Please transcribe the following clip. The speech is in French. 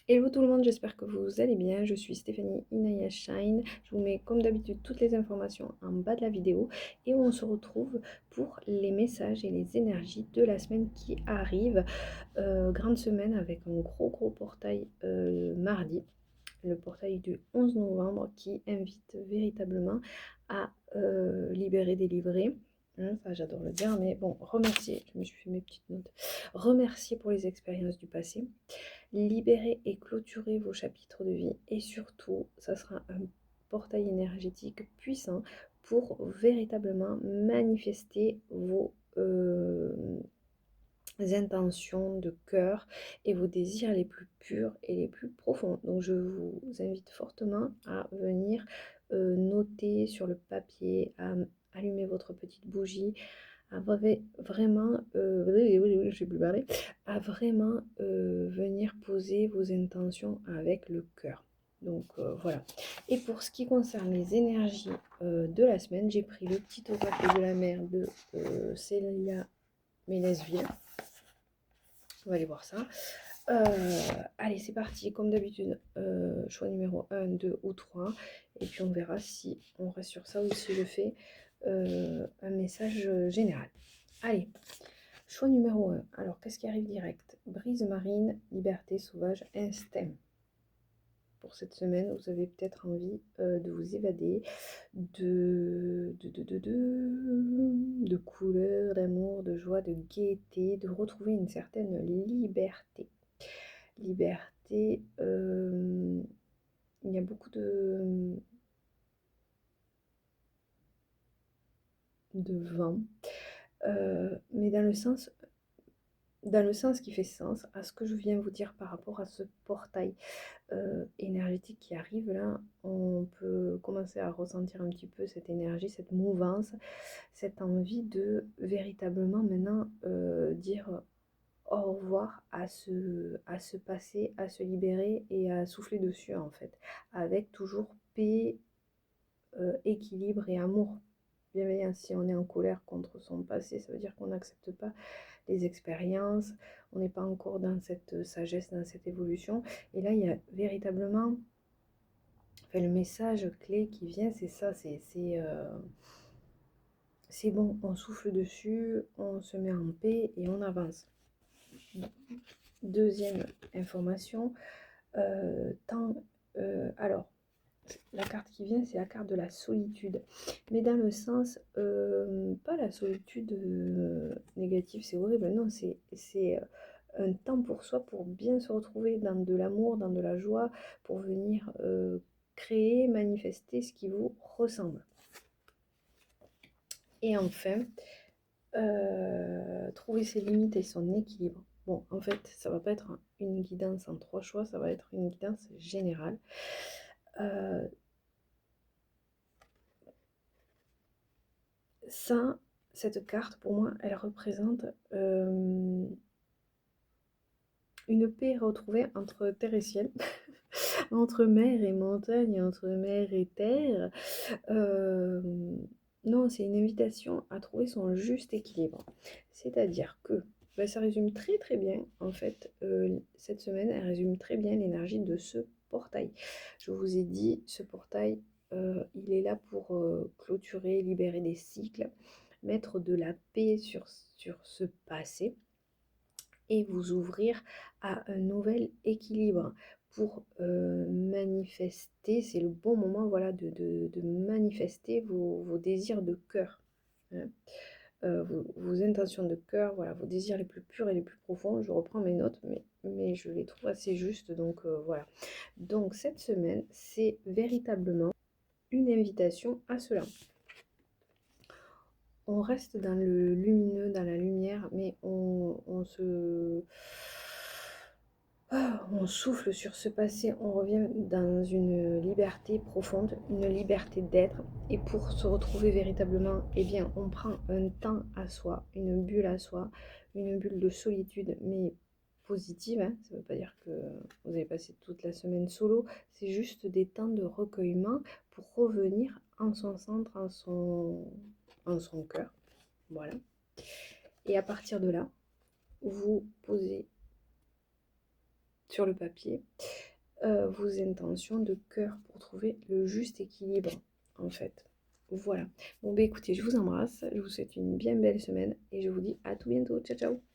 Hello tout le monde, j'espère que vous allez bien. Je suis Stéphanie Inaya Shine. Je vous mets comme d'habitude toutes les informations en bas de la vidéo et on se retrouve pour les messages et les énergies de la semaine qui arrive. Grande semaine avec un gros portail mardi, le portail du 11 novembre qui invite véritablement à libérer, délivrer. Ça j'adore le dire, mais bon, remercier, je me suis fait mes petites notes. Remercier pour les expériences du passé. Libérer et clôturer vos chapitres de vie et surtout, ça sera un portail énergétique puissant pour véritablement manifester vos intentions de cœur et vos désirs les plus purs et les plus profonds. Donc je vous invite fortement à venir noter sur le papier, à allumer votre petite bougie, à vraiment, j'ai plus parlé, à vraiment venir poser vos intentions avec le cœur. Donc voilà. Et pour ce qui concerne les énergies de la semaine, j'ai pris le petit oracle de la mer de Célia Ménesville. On va aller voir ça. Allez, c'est parti. Comme d'habitude, choix numéro 1, 2 ou 3. Et puis on verra si on reste sur ça ou si je fais un message général. Allez, choix numéro 1. Alors, qu'est-ce qui arrive direct? Brise marine, liberté sauvage, instinct. Pour cette semaine, vous avez peut-être envie de vous évader de couleurs, d'amour, de joie, de gaieté, de retrouver une certaine liberté. Liberté, il y a beaucoup de vent, mais dans le sens qui fait sens à ce que je viens vous dire par rapport à ce portail énergétique qui arrive là. On peut commencer à ressentir un petit peu cette énergie, cette mouvance, cette envie de véritablement maintenant dire au revoir à ce passé, à se libérer et à souffler dessus en fait, avec toujours paix, équilibre et amour. Bienveillance. Si on est en colère contre son passé, ça veut dire qu'on n'accepte pas les expériences, on n'est pas encore dans cette sagesse, dans cette évolution. Et là, il y a véritablement, enfin, le message clé qui vient, c'est ça, c'est bon, on souffle dessus, on se met en paix et on avance. Deuxième information, alors, la carte qui vient, c'est la carte de la solitude. Mais dans le sens, pas la solitude négative, c'est horrible. Non, c'est un temps pour soi, pour bien se retrouver dans de l'amour, dans de la joie, pour venir créer, manifester ce qui vous ressemble. Et enfin, trouver ses limites et son équilibre. Bon, en fait, ça va pas être une guidance en 3 choix, ça va être une guidance générale. Ça, cette carte, pour moi, elle représente une paix retrouvée entre terre et ciel, entre mer et montagne, entre mer et terre. Non, c'est une invitation à trouver son juste équilibre. C'est-à-dire que ça résume très bien, en fait, cette semaine, elle résume très bien l'énergie de ce portail. Je vous ai dit, ce portail, il est là pour clôturer, libérer des cycles, mettre de la paix sur ce passé et vous ouvrir à un nouvel équilibre pour manifester. C'est le bon moment, voilà, de manifester vos désirs de cœur, hein. Vos intentions de cœur, voilà, vos désirs les plus purs et les plus profonds. Je reprends mes notes, mais je les trouve assez justes, donc voilà. Donc cette semaine, c'est véritablement une invitation à cela. On reste dans le lumineux, dans la lumière, mais on souffle sur ce passé, on revient dans une liberté profonde, une liberté d'être. Et pour se retrouver véritablement, eh bien, on prend un temps à soi, une bulle à soi, une bulle de solitude, mais positive, hein. Ça ne veut pas dire que vous allez passer toute la semaine solo, c'est juste des temps de recueillement pour revenir en son centre, en son cœur. Voilà. Et à partir de là, vous posez sur le papier vos intentions de cœur pour trouver le juste équilibre, en fait. Voilà. Bon, bah écoutez, je vous embrasse, je vous souhaite une bien belle semaine et je vous dis à tout bientôt. Ciao, ciao!